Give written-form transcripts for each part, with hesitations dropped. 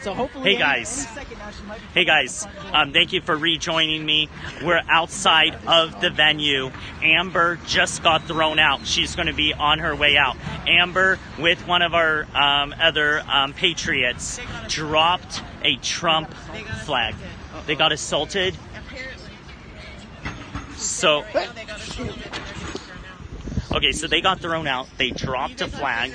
So hopefully, hey guys, thank you for rejoining me. We're outside of the venue. Amber just got thrown out. She's going to be on her way out. Amber, with one of our other patriots, dropped a Trump flag. They got assaulted. So, okay, so they got thrown out. They dropped a flag.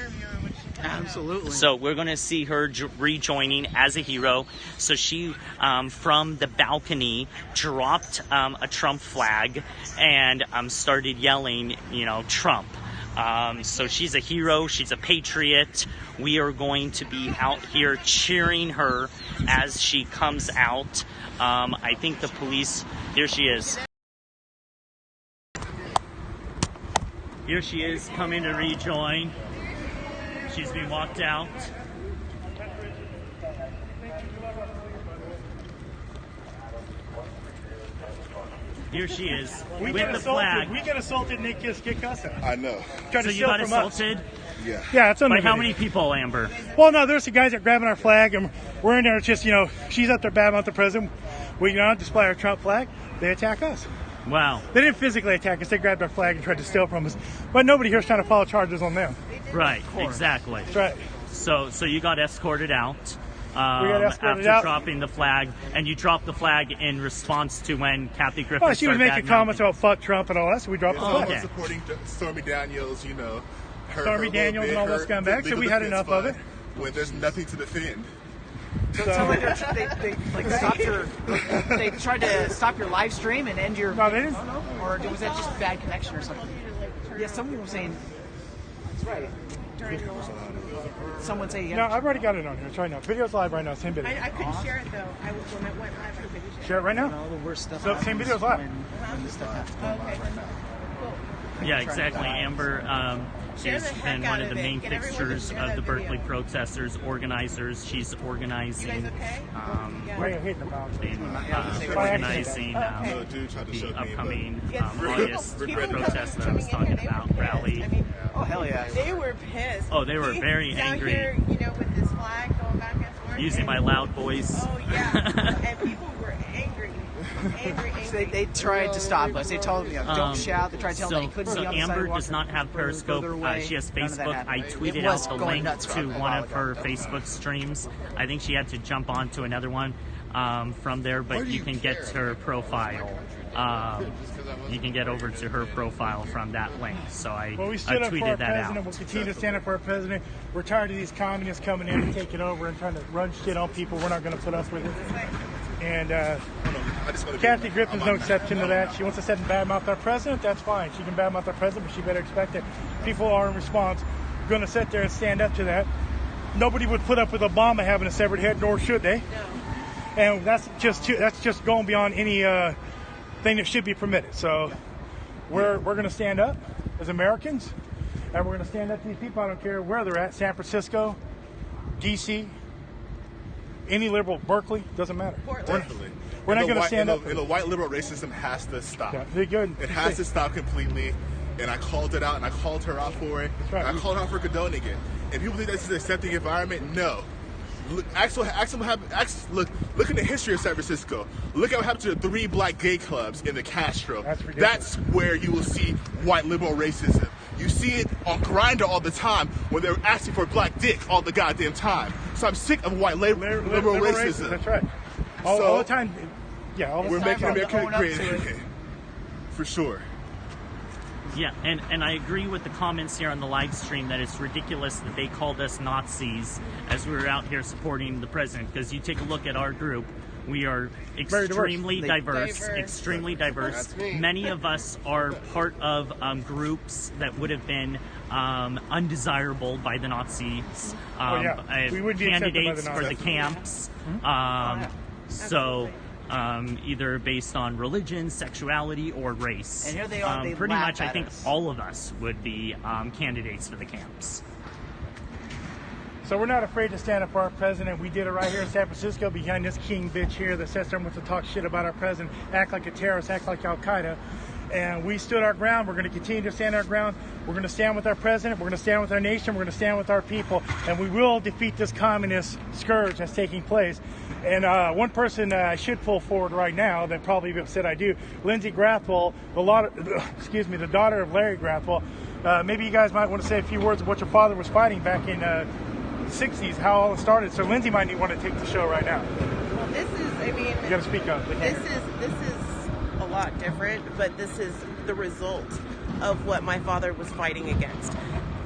Absolutely. So we're going to see her rejoining as a hero. So she, from the balcony, dropped a Trump flag and started yelling, Trump. So she's a hero. She's a patriot. We are going to be out here cheering her as she comes out. I think the police, here she is. Here she is coming to rejoin. She's been walked out. Here she is with the flag. We get assaulted and they just get cussing. I know. So you got assaulted? Yeah. Yeah, it's on By the how video. many people, Amber? Well, no, there's the guys that are grabbing our flag and we're in there. It's just, she's up there battling with the president. We display our Trump flag. They attack us. Wow. They didn't physically attack us. They grabbed our flag and tried to steal from us. But nobody here's trying to file charges on them. Right, exactly. That's right. So you got escorted out. We got escorted after out. dropping the flag, and you dropped the flag in response to when Kathy Griffin. Oh, she was making comments about fuck Trump and all that, so we dropped the flag. okay. Supporting Stormy Daniels, Stormy Daniels and all those scumbags, so we had enough of it. When there's nothing to defend. So it sounds like they tried to stop your live stream and end your. No, they didn't. Or was that just bad connection or something? Yeah, some people were saying. That's right. Someone say No, I've already got it on here. It's right now. Video's live right now. Same video. I couldn't share it though. When it went live, I couldn't Share it right now. all the worst stuff. So same video's live. When this stuff happens. Okay. Cool. Yeah, exactly. Amber, Share she's the heck been out one of of the it. main Get everyone to fixtures share of that the Berkeley video. protesters, organizers. She's organizing. You guys okay? Yeah. Right, hitting the bounce. Organizing No, dude tried to the shove me, upcoming Yeah, August people protest that I coming was in talking and they about, were pissed. rally. I mean, Oh hell yeah! they were pissed. Oh, they were very He's out angry. here, with this flag going back and forth. Using and- my loud voice. Oh yeah, and people were angry. So they tried to stop us. They told them, don't shout. They tried to tell them they couldn't So be on the Amber sidewalk does not have further Periscope. away. She has None of that Facebook. happened. I It tweeted was out the going link nuts to a one while of her ago. Facebook streams. I think she had to jump on to another one from there, but you can get her profile. You can get over to her profile from that link. So I Well, we stood up for our tweeted that president. out. We'll continue to stand up for our president. We're tired of these communists coming in and taking over and trying to run shit on people. We're not going to put up with it. And I just want to Kathy Griffin's no exception to that. She wants to sit and badmouth our president. That's fine. She can badmouth our president, but she better expect that people are in response going to sit there and stand up to that. Nobody would put up with Obama having a severed head, nor should they. And that's just going beyond any thing that should be permitted. So we're going to stand up as Americans, and we're going to stand up to these people. I don't care where they're at, San Francisco, D.C., any liberal, Berkeley, doesn't matter. Definitely. We're not going to stand up. And the white liberal racism has to stop. Yeah, they're good. It has to stop completely. And I called it out, and I called her out for it. That's right. And I called her out for condoning it. And people think this is an accepting environment. No. Look at the history of San Francisco. Look at what happened to the 3 black gay clubs in the Castro. That's ridiculous. That's where you will see white liberal racism. You see it on Grindr all the time when they're asking for black dick all the goddamn time. So I'm sick of white liberal racism. That's right. All the time. Yeah, all the We're time. making America own up great to it. again. For sure. Yeah, and I agree with the comments here on the live stream that it's ridiculous that they called us Nazis as we were out here supporting the president. Because you take a look at our group, we are extremely diverse. Extremely diverse. That's me. Many of us are part of groups that would have been undesirable by the Nazis. We would be accepted by the candidates for the Nazis. camps. So. Either based on religion, sexuality, or race. And here they are, they pretty laugh much, I at think us. all of us would be candidates for the camps. So we're not afraid to stand up for our president. We did it right here in San Francisco behind this king bitch here that sits there and wants to talk shit about our president, act like a terrorist, act like Al-Qaeda. and we stood our ground. We're going to continue to stand our ground. We're going to stand with our president. We're going to stand with our nation. We're going to stand with our people, and we will defeat this communist scourge that's taking place. And one person I should pull forward right now that probably be upset I do, Lindsay Grathwell, the daughter of Larry Grathwell. Maybe you guys might want to say a few words of what your father was fighting back in the 60s, how all it started. So Lindsay might want to take the show right now. Well, this is, I mean, you got to speak up. this is a lot different, but this is the result of what my father was fighting against.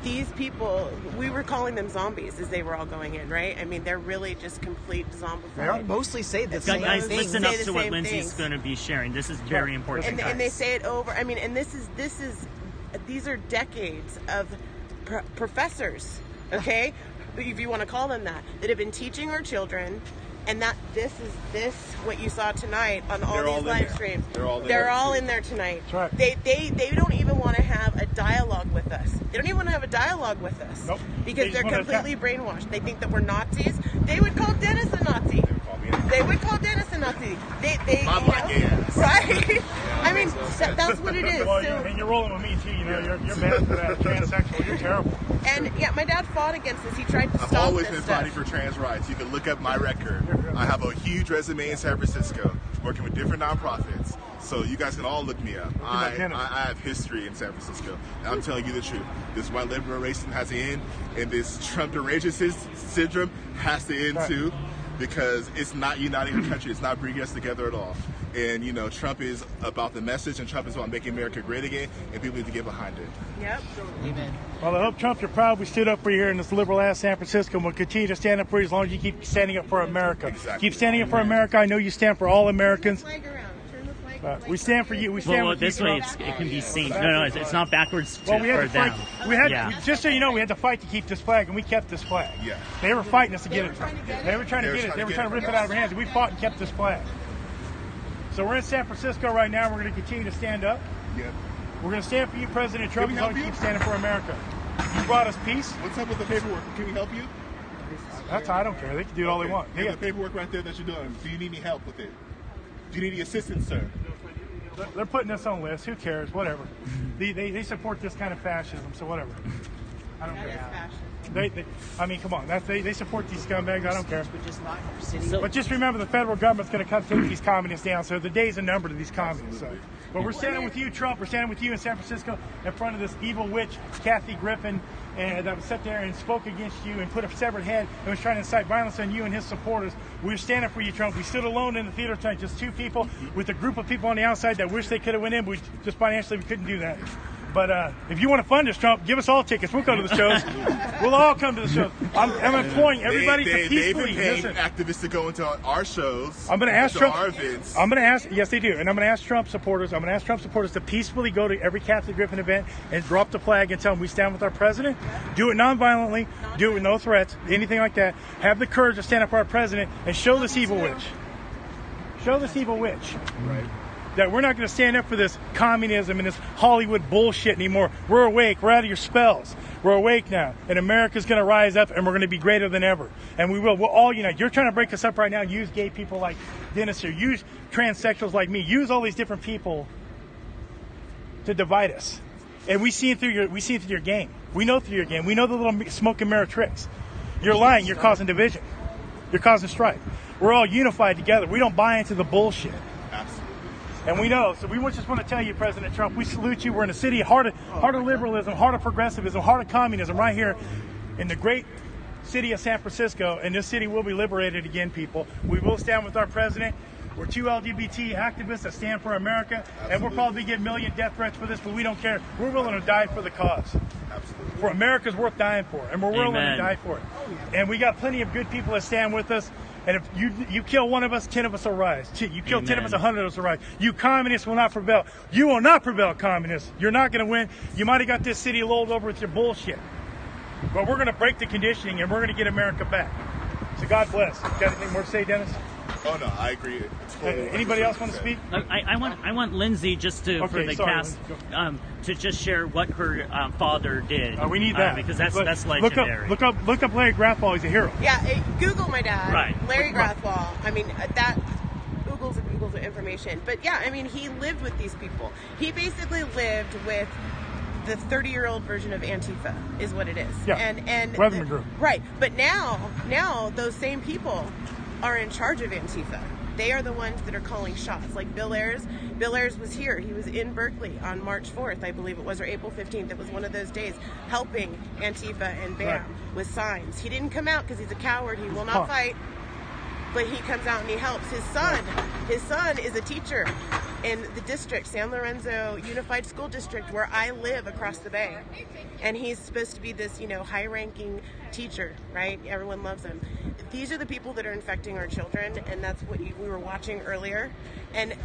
These people, we were calling them zombies as they were all going in, right? I mean, they're really just complete zombified. They mostly say the same Guys, things. listen up Say the to what same Lindsay's things. going to be sharing. This is very important. And they say it over. I mean, and these are decades of professors, okay, if you want to call them that have been teaching our children, and that this what you saw tonight on all these live streams. They're all in there tonight. That's right. They don't even want to have a dialogue with us. They don't even want to have a dialogue with us. Nope. Because They they're just wanna completely brainwashed. They think that we're Nazis. They would call Dennis a Nazi. They would call Dennis a Nazi. They My black ass. right? I mean, that's what it is. Well, So, and you're rolling with me too. You know, you're bad for that. Transsexual. You're terrible. and yeah, my dad fought against this. He tried to I've stop always this been stuff. fighting for trans rights. You can look up my record. I have a huge resume in San Francisco, working with different nonprofits. So you guys can all look me up. I have history in San Francisco. And I'm telling you the truth. This white liberation has to end, and this Trump derangement syndrome has to end too, because it's not uniting the country. It's not bringing us together at all. And you know, Trump is about the message, and Trump is about making America great again, and people need to get behind it. Yep. Amen. Well, I hope, Trump, you're proud we stood up for you here in this liberal-ass San Francisco, and we'll continue to stand up for you as long as you keep standing up for America. Exactly. Keep standing up for America. I know you stand for all Americans. Flag around. Turn the flag. We stand for you. We stand Well, with you. this way Trump. it can be seen. No, it's not backwards Well, we had or to fight. down. Just so you know, we had to fight to keep this flag, and we kept this flag. Yeah. They were fighting us to get it. They were trying to They were get it. trying They to were get trying to it. rip it out of our hands. We fought and kept this flag. So we're in San Francisco right now. We're going to continue to stand up. Yeah. We're going to stand for you, President Trump, Can as we long as you help keep you? standing for America. You brought us peace. What's up with the paperwork? Can we help you? That's I don't care. They can do all they want. They got paperwork right there that you're doing. Do you need any help with it? Do you need any assistance, sir? They're putting us on lists. Who cares? Whatever. They support this kind of fascism, so whatever. I don't That is care. fashion. I mean, come on. They support these scumbags. I don't care. But just not in our city. But just remember, the federal government's going to come take these communists down. So the day's a number to these communists. So. But we're standing with you, Trump. We're standing with you in San Francisco in front of this evil witch, Kathy Griffin, and that sat there and spoke against you and put a severed head and was trying to incite violence on you and his supporters. We're standing for you, Trump. We stood alone in the theater tonight, just two people with a group of people on the outside that wish they could have went in, but just financially we couldn't do that. But if you want to fund us, Trump, give us all tickets. We'll go to the shows. We'll all come to the shows. I'm imploring everybody to peacefully They've been paying listen. activists to go into our shows. I'm going to ask to Trump. our events. I'm going to ask. Yes, they do, and I'm going to ask Trump supporters. I'm going to ask Trump supporters to peacefully go to every Kathy Griffin event and drop the flag and tell them we stand with our president. Do it non-violently. Do it with no threats, anything like that. Have the courage to stand up for our president and show this evil witch. Show this evil witch. Right. That we're not going to stand up for this communism and this Hollywood bullshit anymore. We're awake. We're out of your spells. We're awake now. And America's going to rise up and we're going to be greater than ever. And we will. We'll all unite. You're trying to break us up right now. Use gay people like Dennis here. Use transsexuals like me. Use all these different people to divide us. And we see it through your game. We know through your game. We know the little smoke and mirror tricks. You're lying. You're causing division. You're causing strife. We're all unified together. We don't buy into the bullshit. Absolutely. And we know. So we just want to tell you, President Trump, we salute you. We're in a city, heart of liberalism, heart of progressivism, heart of communism, right here in the great city of San Francisco. And this city will be liberated again, people. We will stand with our president. We're two LGBT activists that stand for America. Absolutely. And we'll probably get million death threats for this, but we don't care. We're willing to die for the cause. Absolutely. For America's worth dying for. And we're willing Amen. to die for it. And we got plenty of good people that stand with us. And if you kill one of us, 10 of us will rise. You kill 10 of us, 100 of us will rise. You communists will not prevail. You will not prevail, communists. You're not going to win. You might have got this city lulled over with your bullshit. But we're going to break the conditioning, and we're going to get America back. So God bless. Got anything more to say, Dennis? Oh no, I agree. Anybody else want to speak? I want Lindsay just to for the cast to just share what her father did. We need that because that's legendary. Look up Larry Grathwell. He's a hero. Yeah, Google my dad. Right. Larry Grathwell. I mean, that Google's articles with information. But yeah, I mean, he lived with these people. He basically lived with the 30-year-old version of Antifa, is what it is. Yeah. And Weatherman Group. Right. But now those same people are in charge of Antifa. They are the ones that are calling shots. Like Bill Ayers. Bill Ayers was here. He was in Berkeley on March 4th, I believe it was, or April 15th. It was one of those days, helping Antifa and BAM with signs. He didn't come out because he's a coward. He will not fight. But he comes out and he helps. His son is a teacher in the district, San Lorenzo Unified School District, where I live across the bay. And he's supposed to be this, high-ranking teacher, right? Everyone loves him. These are the people that are infecting our children, and that's what we were watching earlier. And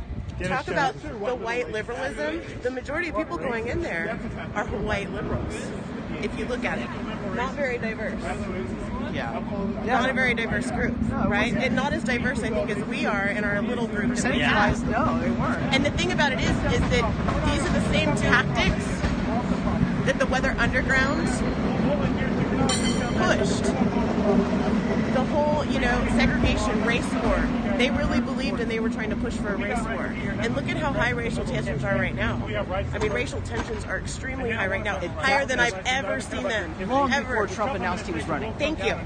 talk about the white liberalism. The majority of people going in there are white liberals, if you look at it. Not very diverse. Yeah. Not a very diverse group, right? And not as diverse, I think, as we are in our little group. Percentage-wise, no, they weren't. And the thing about it is that these are the same tactics that the Weather Underground pushed. The whole, segregation, race war. They really believed and they were trying to push for a race war. And look at how high racial tensions are right now. I mean, racial tensions are extremely high right now. Higher than I've ever seen them. Long ever. before Trump announced he was running. Thank you.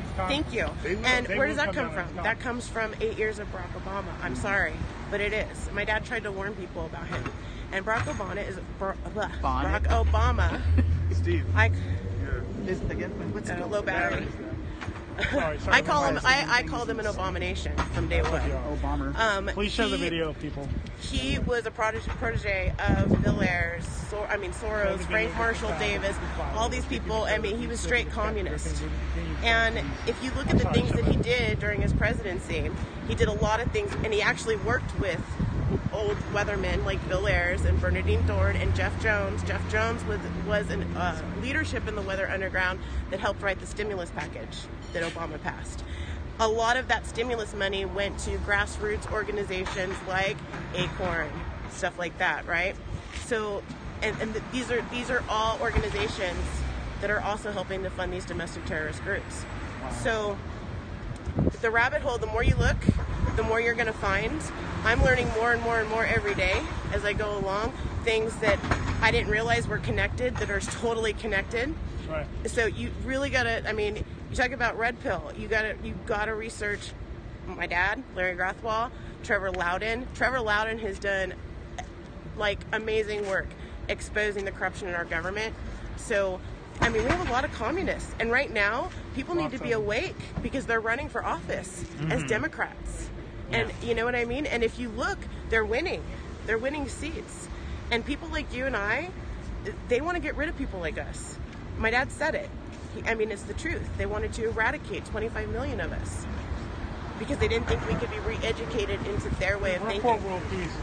And where does that come from? That comes from 8 years of Barack Obama. I'm sorry, but it is. My dad tried to warn people about him. And Barack Obama is... Barack Obama... Steve. What's low battery? I called him an abomination from day one. Obama. Please show the video, people. He was a protege of Bill Ayers, Soros, Frank Marshall Davis, all these people. I mean, he was straight communist. And if you look at the things that he did during his presidency, he did a lot of things, and he actually worked with old weathermen like Bill Ayers and Bernadine Dohrn and Jeff Jones. Jeff Jones was in leadership in the Weather Underground that helped write the stimulus package that Obama passed. A lot of that stimulus money went to grassroots organizations like Acorn, stuff like that, right? So, and these are all organizations that are also helping to fund these domestic terrorist groups. So, the rabbit hole, the more you look, the more you're going to find. I'm learning more and more and more every day as I go along, things that I didn't realize were connected that are totally connected. Right. So you really got to, you talk about red pill, you got to research my dad, Larry Grathwall, Trevor Loudon. Trevor Loudon has done amazing work exposing the corruption in our government. So we have a lot of communists, and right now people need to be awake because they're running for office as Democrats. And you know what I mean? And if you look, they're winning seats. And people like you and I, they want to get rid of people like us. My dad said it. It's the truth. They wanted to eradicate 25 million of us because they didn't think we could be re-educated into their way of thinking. We're for world peace.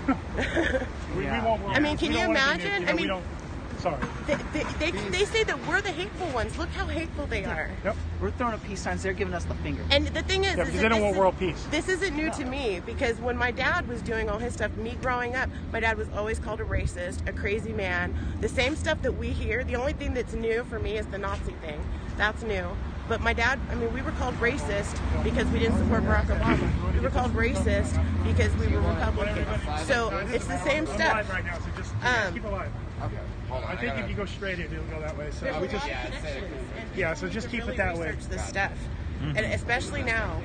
We want world peace. Can you imagine? Sorry. They say that we're the hateful ones. Look how hateful they are. Yep. We're throwing up peace signs. They're giving us the finger. And the thing is, because they don't want world peace. This isn't new to me because when my dad was doing all his stuff, me growing up, my dad was always called a racist, a crazy man. The same stuff that we hear. The only thing that's new for me is the Nazi thing. That's new. But my dad, we were called racist because we didn't support Barack Obama. We were called racist because we were Republican. So it's the same stuff. Right now, so just keep alive. Okay. Hold on, I think if you go straight in, it'll go that way. So so just keep it that way. Research this stuff, and especially now.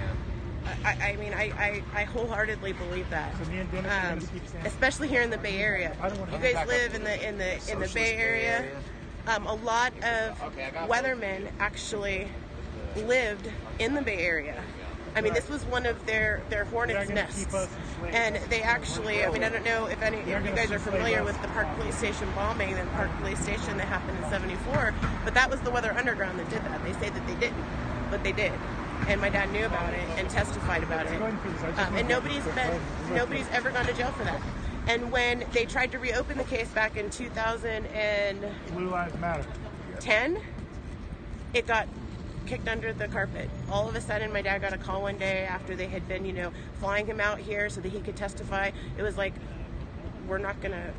I wholeheartely believe that. So me and Dennis are gonna keep saying. Especially here in the Bay Area. You guys live in the Bay Area. A lot of weathermen actually lived in the Bay Area. This was one of their hornet's nests. And they actually, I don't know if any of you guys are familiar with the Park Police Station bombing, the Park Police Station that happened in '74, but that was the Weather Underground that did that. They say that they didn't, but they did. And my dad knew about it and testified about it. And nobody's ever gone to jail for that. And when they tried to reopen the case back in 2010, Blue Lives Matter. It got kicked under the carpet. All of a sudden, my dad got a call one day after they had been, flying him out here so that he could testify. It was like, we're not gonna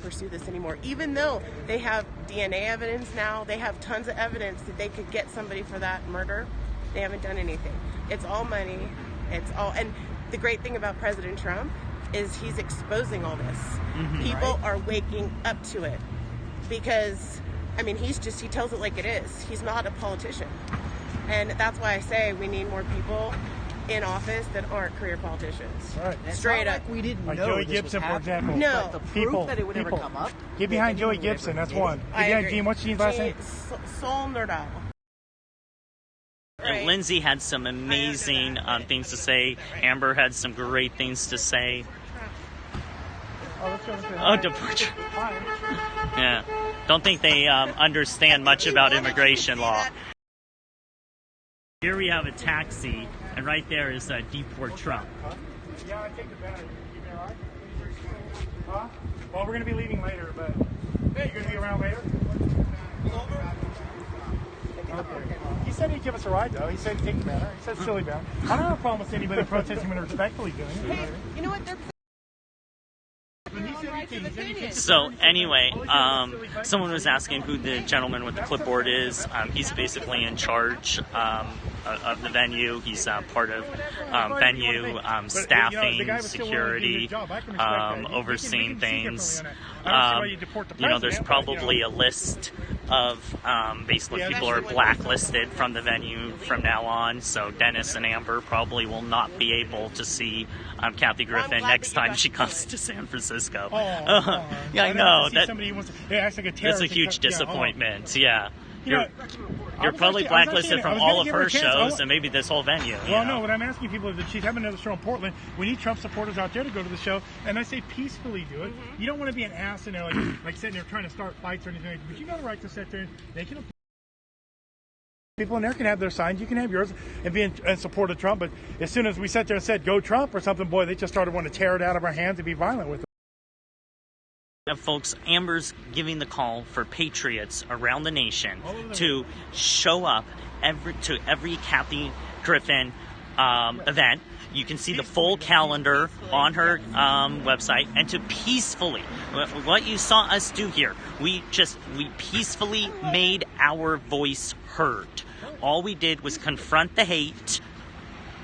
pursue this anymore. Even though they have DNA evidence now, they have tons of evidence that they could get somebody for that murder. They haven't done anything. It's all money. And the great thing about President Trump is he's exposing all this. People are waking up to it because, I mean, he tells it like it is. He's not a politician. And that's why I say we need more people in office that aren't career politicians. Right. Straight up. Like we didn't Like know Joey this Gibson, was for happening. example. No. But the proof that it would ever come up. Get behind Joey Gibson. That's one. Get behind Gene. What's Gene's last name? Sol Nordal. And Lindsay had some amazing things to say. Amber had some great things to say. Oh, departure. Yeah. Don't think they understand much about immigration law. Here we have a taxi, and right there is Deport Trump. Yeah, I take the battery. You be all right? Huh? Well, we're going to be leaving later, but you're going to be around later? Okay. He said he'd give us a ride, though. He said he'd take the banner. He said silly banner. I don't have a problem with anybody protesting when they're respectfully doing it. Hey, you know what? They're So anyway, someone was asking who the gentleman with the clipboard is. He's basically in charge of the venue. He's part of venue staffing, security, overseeing things. There's probably a list of basically people are blacklisted from the venue from now on. So Dennis and Amber probably will not be able to see Kathy Griffin next time she comes to San Francisco. Yeah, I know. That's a huge disappointment. Yeah. You're probably blacklisted from all of her shows and maybe this whole venue. Well, no, what I'm asking people is that she's having another show in Portland. We need Trump supporters out there to go to the show, and I say peacefully do it. You don't want to be an ass in there, like sitting there trying to start fights or anything, but you got a right to sit there and they can. People in there can have their signs, you can have yours, and be in support of Trump, but as soon as we sat there and said, go Trump or something, boy, they just started wanting to tear it out of our hands and be violent with it. Folks, Amber's giving the call for patriots around the nation to show up to every Kathy Griffin event. You can see the full calendar on her website, and to peacefully, what you saw us do here, we peacefully made our voice heard. All we did was confront the hate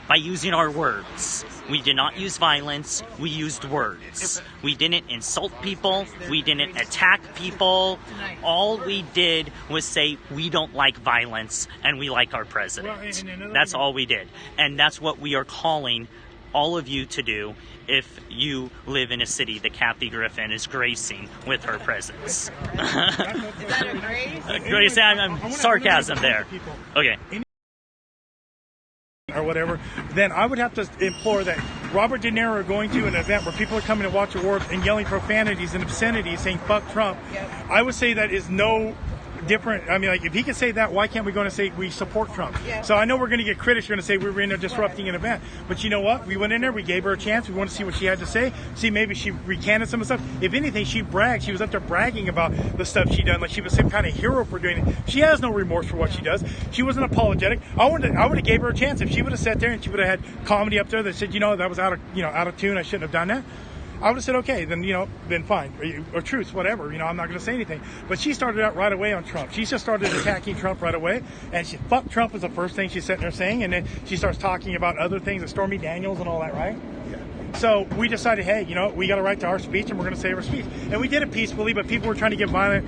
by using our words. We did not use violence, we used words. We didn't insult people, we didn't attack people. All we did was say we don't like violence and we like our president. That's all we did. And that's what we are calling all of you to do if you live in a city that Kathy Griffin is gracing with her presence. Is that a grace? Grace, I'm sarcasm there. Okay. Or whatever, then I would have to implore that Robert De Niro are going to an event where people are coming to watch awards and yelling profanities and obscenities, saying fuck Trump. Yep. I would say that is no different. I mean, like, if he can say that, why can't we go and say we support Trump? Yeah. So I know we're going to get critics. We're going to say we were in there disrupting an event. But you know what? We went in there. We gave her a chance. We wanted to see what she had to say. See, maybe she recanted some of the stuff. If anything, she bragged. She was up there bragging about the stuff she done. Like she was some kind of hero for doing it. She has no remorse for what she does. She wasn't apologetic. I would have gave her a chance. If she would have sat there and she would have had comedy up there that said, that was out of tune. I shouldn't have done that. I would have said, okay, then fine. Or truce, whatever. I'm not going to say anything. But she started out right away on Trump. She just started attacking Trump right away. And fuck Trump was the first thing she's sitting there saying. And then she starts talking about other things, like Stormy Daniels and all that, right? Yeah. So we decided, hey, we got a right to our speech and we're going to save our speech. And we did it peacefully, but people were trying to get violent,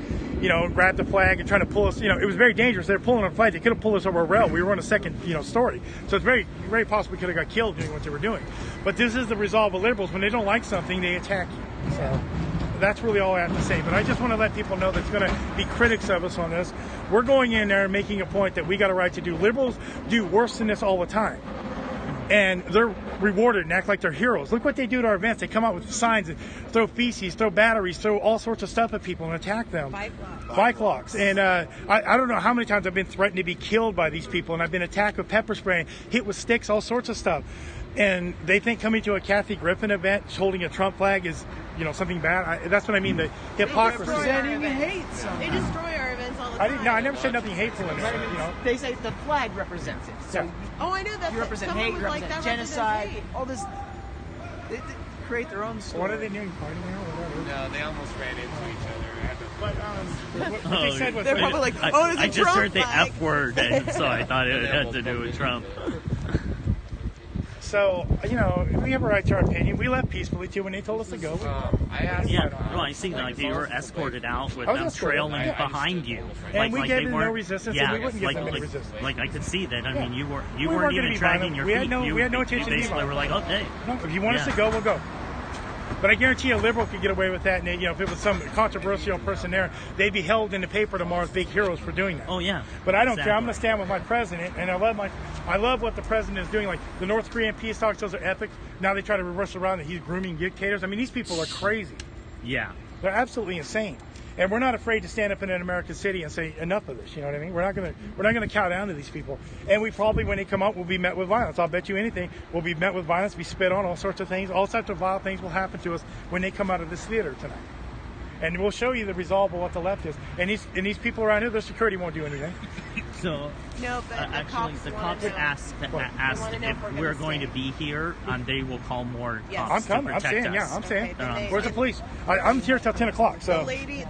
grab the flag and trying to pull us. It was very dangerous. They were pulling our flag. They could have pulled us over a rail. We were on a second, story. So it's very, very possible we could have got killed doing what they were doing. But this is the resolve of liberals. When they don't like something, they attack you. So that's really all I have to say. But I just want to let people know that's going to be critics of us on this. We're going in there and making a point that we got a right to do. Liberals do worse than this all the time. And they're rewarded and act like they're heroes. Look what they do to our events. They come out with signs and throw feces, throw batteries, throw all sorts of stuff at people and attack them. Bike locks. And I don't know how many times I've been threatened to be killed by these people, and I've been attacked with pepper spray, hit with sticks, all sorts of stuff. And they think coming to a Kathy Griffin event, holding a Trump flag is, something bad. That's what I mean, the hypocrisy. They destroy our events all the time. I never said nothing hateful in it. They say the flag represents it. So yeah. Oh, I know that. You represent hate, you represent genocide, all this. They create their own story. What are they doing? Fighting now or whatever? No, they almost ran into each other. But what they said was, they're probably like, oh, there's a I just Trump heard the flag. F word, and so I thought it had to do with Trump. So, you know, we have a right to our opinion. We left peacefully, too, when they told us to go. I asked. Yeah, well, I see. Like you were escorted out with I was them escorted. trailing Yeah. behind you, And we like gave they them no weren't. resistance, Yeah, and we wouldn't give like, them any like, resistance. like I could see that. I Yeah. mean, you We weren't weren't even gonna be dragging violent. your We feet. had no- you, we had no you intention to be basically were like, violent. okay. No, if you want us Yeah. to go, we'll go. But I guarantee a liberal could get away with that. And you know, if it was some controversial person there, they'd be held in the paper tomorrow as big heroes for doing that. Oh yeah. But I don't care. I'm Exactly. going to stand with my president, and I love what the president is doing. Like the North Korean peace talks, those are ethics. Now they try to reverse it around that he's grooming dictators. I mean, these people are crazy. Yeah. They're absolutely insane. And we're not afraid to stand up in an American city and say enough of this. You know what I mean? We're not gonna cow down to these people. And we probably, when they come out, will be met with violence. I'll bet you anything. We'll be met with violence. Be spit on. All sorts of things. All sorts of vile things will happen to us when they come out of this theater tonight. And we'll show you the resolve of what the left is. And these people around here, their security won't do anything. So No, but the actually, cops the wanna cops know. asked wanna know if if we're we're going to gonna be here, they will call more Yes. cops I'm to coming. I'm protect saying, us. yeah, I'm saying. Okay, then they- Where's the police? I'm here till 10 o'clock. So. The lady,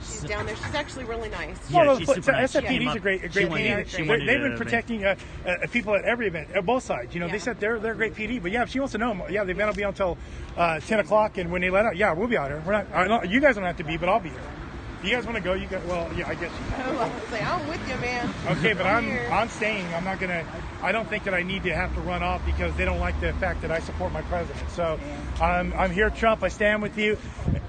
she's down there. She's actually really nice. Yeah, Well, she's no, super nice. She SFPD came is a up- great she wanted PD. to- she wanted They've to been protecting people at every event, at both sides. You know, they Yeah. said they're a great PD. But yeah, if she wants to know, yeah, the event will be until 10 o'clock, and when they let out, yeah, we'll be out here. We're not. You guys don't have to be, but I'll be here. If you guys want to go, you go. Well, yeah, I guess. I'm with you, man. Okay, but Here. I'm staying. I'm not gonna. I don't think that I need to have to run off because they don't like the fact that I support my president. So I'm here, Trump. I stand with you.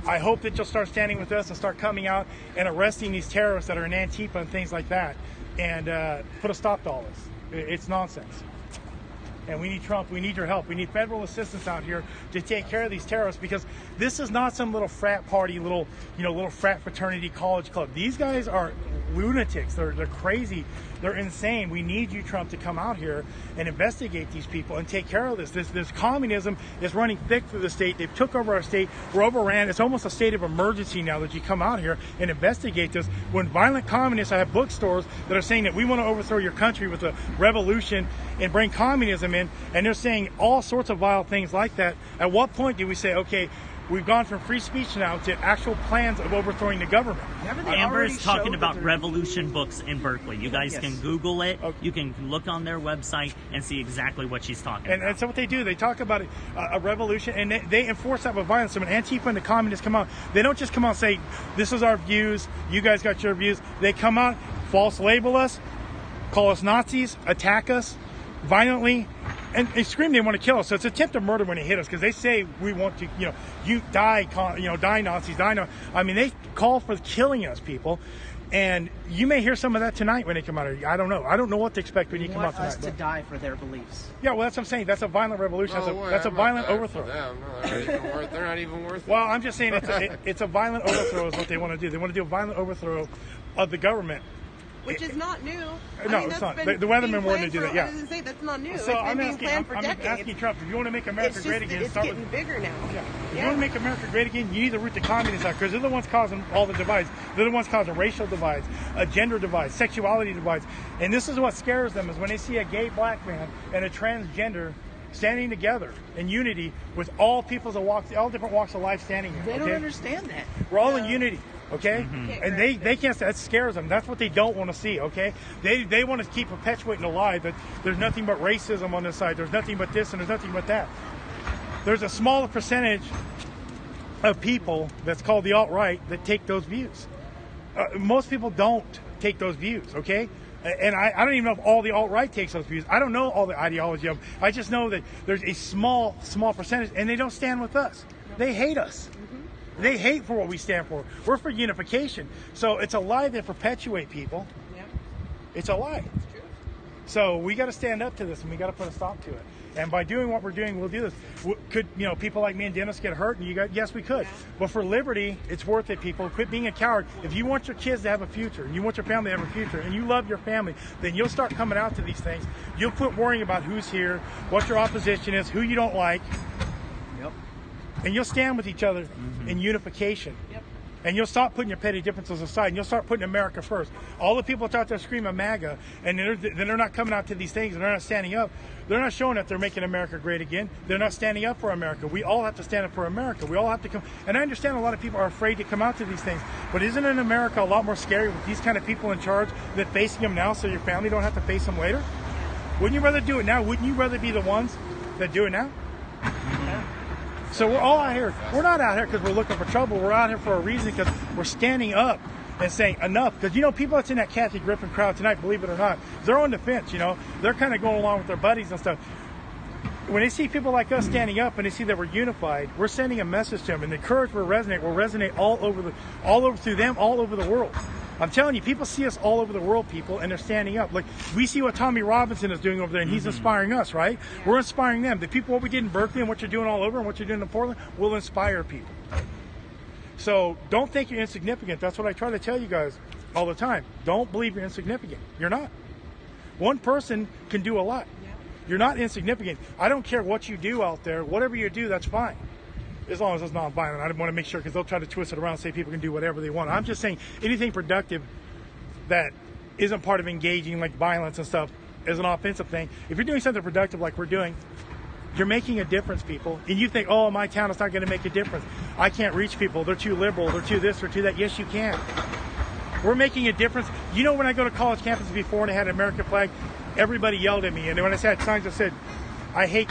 I hope that you'll start standing with us and start coming out and arresting these terrorists that are in Antifa and things like that, and put a stop to all this. It's nonsense. And we need Trump. We need your help. We need federal assistance out here to take care of these terrorists because this is not some little frat party, little frat fraternity college club. These guys are lunatics. They're crazy. They're insane. We need you, Trump, to come out here and investigate these people and take care of this. This communism is running thick through the state. They've took over our state. We're overran. It's almost a state of emergency now that you come out here and investigate this. When violent communists, I have bookstores that are saying that we want to overthrow your country with a revolution and bring communism in, and they're saying all sorts of vile things like that. At what point do we say, okay, we've gone from free speech now to actual plans of overthrowing the government? Amber is talking about Revolution Books in Berkeley. You guys Yes. can Google it. Okay. You can look on their website and see exactly what she's talking about. And so what they do, they talk about a revolution, and they enforce that with violence. So when Antifa and the communists come out, they don't just come out and say, this is our views, you guys got your views. They come out, false label us, call us Nazis, attack us violently, and they scream they want to kill us. So it's attempted murder when they hit us because they say we want to, you die, die Nazis, die. I mean, they call for killing us, people. And you may hear some of that tonight when they come out. I don't know. I don't know what to expect when you come out want us tonight. to die for their beliefs. Yeah, well, that's what I'm saying. That's a violent revolution. That's a violent overthrow. They're not even worth it. Well, I'm just saying it's a violent overthrow is what they want to do. They want to do a violent overthrow of the government. Which is not new. No, it's not. The weathermen wanted to do that, yeah. I was going to say, that's not new. So It's been being planned for I'm decades. asking Trump, if you want to make America It's just great that again, it's start getting with... bigger now. Yeah. If you want to make America great again, you need to root the communists out because they're the ones causing all the divides. They're the ones causing racial divides, gender divides, sexuality divides. And this is what scares them is when they see a gay black man and a transgender standing together in unity with all peoples of walks, all different walks of life standing here. They don't understand that. We're all in unity. Okay, and they can't. That scares them. That's what they don't want to see. Okay, they want to keep perpetuating the lie that there's nothing but racism on this side. There's nothing but this and there's nothing but that. There's a smaller percentage of people that's called the alt-right that take those views. Most people don't take those views. Okay. And I don't even know if all the alt-right takes those views. I don't know all the ideology of them. I just know that there's a small percentage, and they don't stand with us. They hate us. They hate for what we stand for. We're for unification. So it's a lie that perpetuate people. Yeah. It's a lie. It's true. So we got to stand up to this, and we got to put a stop to it. And by doing what we're doing, we'll do this. Could people like me and Dennis get hurt? And yes, we could. Yeah. But for liberty, it's worth it, people. Quit being a coward. If you want your kids to have a future, and you want your family to have a future, and you love your family, then you'll start coming out to these things. You'll quit worrying about who's here, what your opposition is, who you don't like. Yep. And you'll stand with each other in unification. Yep. And you'll stop putting your petty differences aside, and you'll start putting America first. All the people out there screaming MAGA, and they're not coming out to these things, and they're not standing up. They're not showing that they're making America great again. They're not standing up for America. We all have to stand up for America. We all have to come. And I understand a lot of people are afraid to come out to these things. But isn't it in America a lot more scary with these kind of people in charge than facing them now so your family don't have to face them later? Wouldn't you rather do it now? Wouldn't you rather be the ones that do it now? So we're all out here. We're not out here because we're looking for trouble. We're out here for a reason, because we're standing up and saying enough. Because, you know, people that's in that Kathy Griffin crowd tonight, believe it or not, they're on the fence, you know. They're kind of going along with their buddies and stuff. When they see people like us standing up and they see that we're unified, we're sending a message to them, and the courage will resonate all over through them, all over the world. I'm telling you, people see us all over the world, people, and they're standing up. Like, we see what Tommy Robinson is doing over there, and he's inspiring us, right? We're inspiring them. The people, what we did in Berkeley and what you're doing all over and what you're doing in Portland will inspire people. So don't think you're insignificant. That's what I try to tell you guys all the time. Don't believe you're insignificant. You're not. One person can do a lot. You're not insignificant. I don't care what you do out there. Whatever you do, that's fine. As long as it's non-violent. I want to make sure, because they'll try to twist it around and say people can do whatever they want. I'm just saying anything productive that isn't part of engaging, like violence and stuff, is an offensive thing. If you're doing something productive like we're doing, you're making a difference, people. And you think, oh, my town is not going to make a difference. I can't reach people. They're too liberal. They're too this or too that. Yes, you can. We're making a difference. You know, when I go to college campuses before and I had an American flag, everybody yelled at me. And when I had signs that said, I hate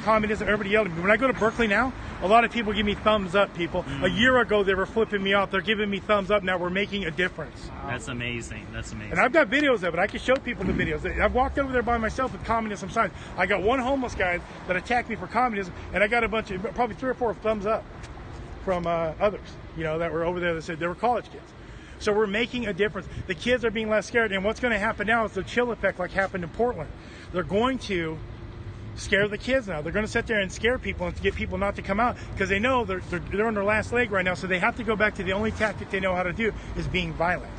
communism, everybody yelled at me. When I go to Berkeley now, a lot of people give me thumbs up, people. A year ago, they were flipping me off. They're giving me thumbs up now. We're making a difference. That's amazing. That's amazing. And I've got videos of it. I can show people the videos. I've walked over there by myself with communism signs. I got one homeless guy that attacked me for communism, and I got a bunch of, probably 3 or 4 thumbs up from others, you know, that were over there that said they were college kids. So we're making a difference. The kids are being less scared, and what's going to happen now is the chill effect like happened in Portland. They're going to scare the kids now. They're going to sit there and scare people and to get people not to come out, because they know they're on their last leg right now, so they have to go back to the only tactic they know how to do is being violent.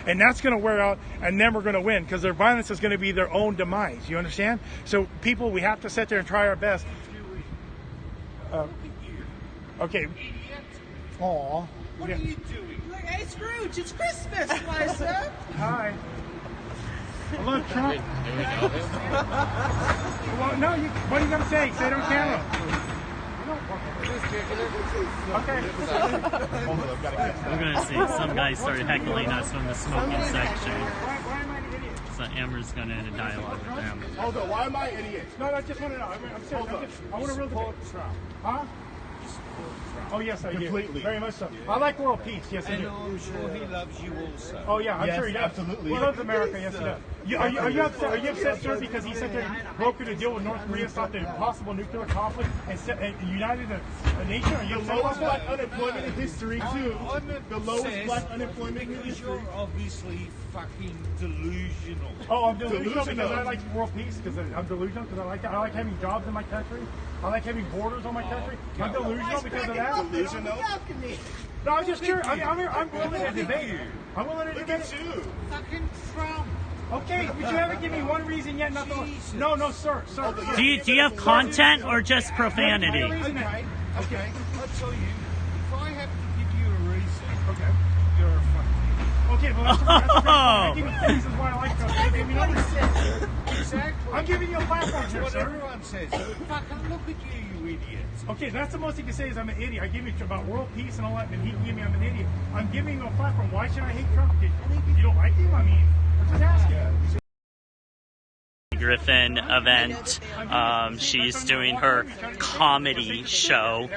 And that's going to wear out, and then we're going to win, because their violence is going to be their own demise. You understand? So people, we have to sit there and try our best. Okay. Aw. What are you doing? Like, hey, Scrooge, it's Christmas, my son. Hi. I love Trump. Well, no, what are you going to say? Say it on camera. Okay. We're going to see some guys started heckling us from the smoking section. Why am I an idiot? So Amber's going to end a dialogue with them. Hold on, why am I an idiot? No, I just want to know. I'm serious. I want to real Trump. Huh? Oh, yes, I do. Completely. Very much so. I like world peace. Yes, I do. And I'm sure he loves you also. Oh, yeah, I'm Yes, sure he does. absolutely. He loves America. Yes, he does. Are you upset, sir, because he sat there and brokered a deal with North Korea, stopped a possible nuclear conflict, and united a nation? Are you The upset lowest about black that? unemployment in history, too. The lowest black unemployment in because history. you're obviously fucking delusional. Oh, I'm delusional because Delusional. I like world peace, because I'm delusional because I like that. I like having jobs in my country. I like having borders on my country. I'm delusional because of that. Delusional? No, I'm just curious. I'm willing to debate. I'm willing to Look debate. at you. Fucking Trump. Okay, but you haven't given me one reason yet. Not the, no, sir. Do you have content or just profanity? Okay, I'll tell you. If I have to give you a reason, Okay. you're a fucking Okay, well, that's a great point. I give you reasons why I like Trump. everybody says. Exactly. I'm giving you a platform here, What sir. everyone says. Fucking look at you, you idiots. Okay, that's the most he can say is I'm an idiot. I give you about world peace and all that, and he can give me I'm an idiot. I'm giving him a platform. Why should I hate Trump? You don't like him? I mean, I'm just asking. Griffin event. She's doing her comedy show.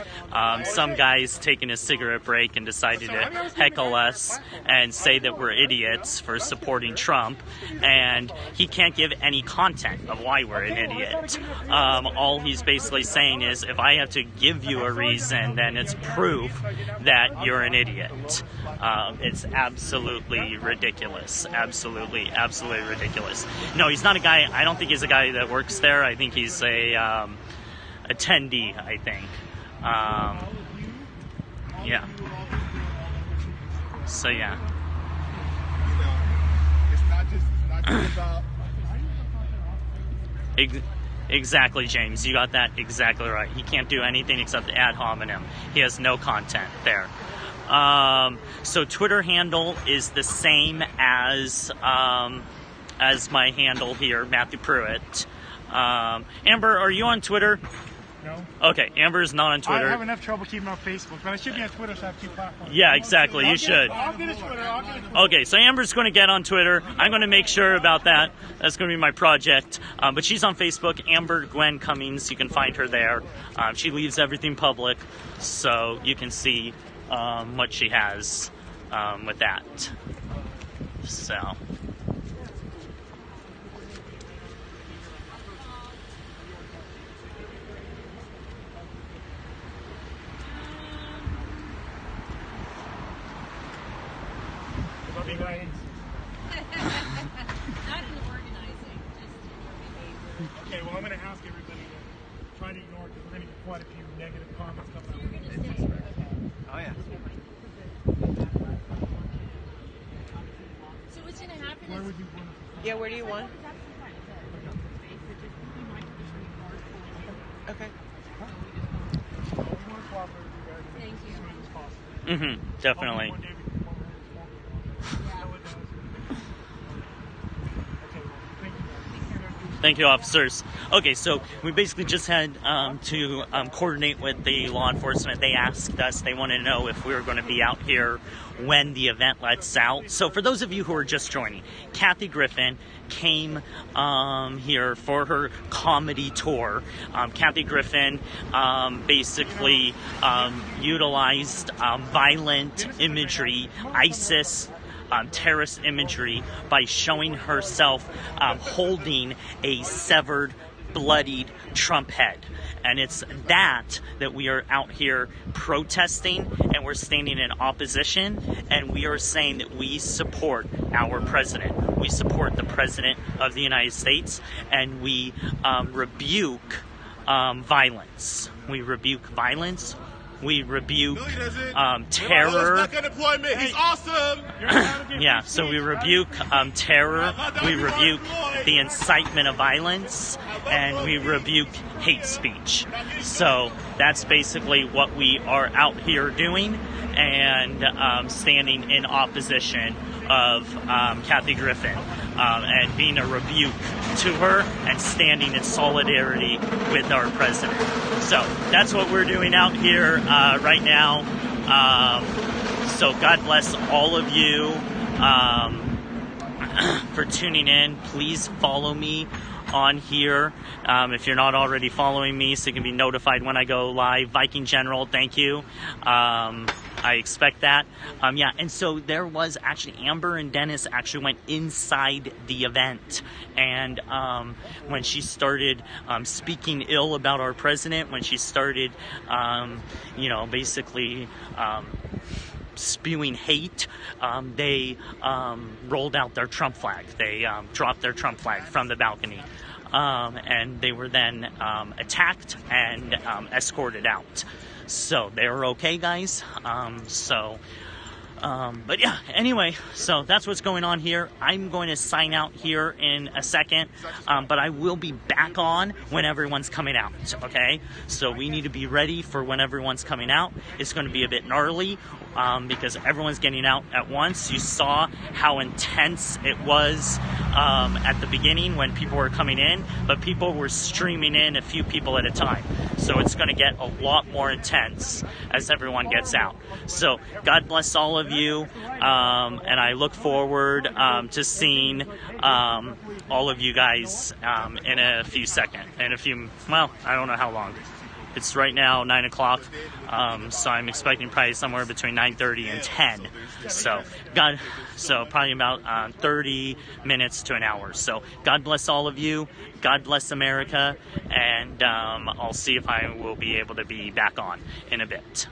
Some guy's taking a cigarette break and decided to heckle us and say that we're idiots for supporting Trump, and he can't give any content of why we're an idiot. All he's basically saying is, if I have to give you a reason, then it's proof that you're an idiot. It's absolutely ridiculous. Absolutely ridiculous. No, he's not a guy. I don't think he's a guy that works there. I think he's a attendee, I think. Yeah. So, yeah. It's not just about... Exactly, James. You got that exactly right. He can't do anything except ad hominem. He has no content there. So Twitter handle is the same as my handle here, Matthew Prewett. Amber, are you on Twitter? No? Okay, Amber's not on Twitter. I have enough trouble keeping on Facebook, but I should be on Twitter, so I have 2 platforms. Yeah, exactly. You should. I'll get a Twitter. Okay, so Amber's going to get on Twitter. I'm going to make sure about that. That's going to be my project. But she's on Facebook, Amber Gwen Cummings. You can find her there. She leaves everything public, so you can see what she has with that. So. I'll be glad. Not in organizing, just in your behavior. Okay, well, I'm going to ask everybody to try to ignore it because we're going to get quite a few negative comments coming You're out. going to stay. Okay. Oh yeah. So what's going to happen Where is would you want to? Yeah, where do you want? Okay. We want to cooperate with you guys and make Thank this you. as smooth as possible. Definitely. One day we can come over and smoke it. Yeah. No, it does. Okay, well, thank you guys. Thank you, officers. Okay, so we basically just had to coordinate with the law enforcement. They asked us, they wanted to know if we were going to be out here when the event lets out. So for those of you who are just joining, Kathy Griffin came here for her comedy tour. Kathy Griffin basically utilized violent imagery, ISIS terrorist imagery, by showing herself holding a severed, bloodied Trump head. And it's that we are out here protesting, and we're standing in opposition, and we are saying that we support our president. We support the president of the United States, and we rebuke violence. We rebuke violence. We rebuke terror. Unemployment. He's awesome. Yeah, so we rebuke terror, we rebuke the incitement of violence, and we rebuke hate speech. So that's basically what we are out here doing, and standing in opposition of Kathy Griffin, and being a rebuke to her, and standing in solidarity with our president. So that's what we're doing out here right now. So God bless all of you for tuning in. Please follow me on here if you're not already following me, so you can be notified when I go live. Viking General, thank you. I expect that. Yeah, and so there was actually, Amber and Dennis actually went inside the event, and when she started speaking ill about our president, when she started, basically spewing hate, they rolled out their Trump flag. They dropped their Trump flag from the balcony. And they were then attacked and escorted out. So they were okay, guys. But yeah, anyway, so that's what's going on here. I'm going to sign out here in a second, but I will be back on when everyone's coming out, okay? So we need to be ready for when everyone's coming out. It's going to be a bit gnarly because everyone's getting out at once. You saw how intense it was at the beginning when people were coming in, but people were streaming in, a few people at a time. So it's going to get a lot more intense as everyone gets out. So God bless all of you, and I look forward to seeing all of you guys in a few seconds. Well, I don't know how long. It's right now 9 o'clock, so I'm expecting probably somewhere between 9:30 and 10. So probably about 30 minutes to an hour. So God bless all of you. God bless America, and I'll see if I will be able to be back on in a bit.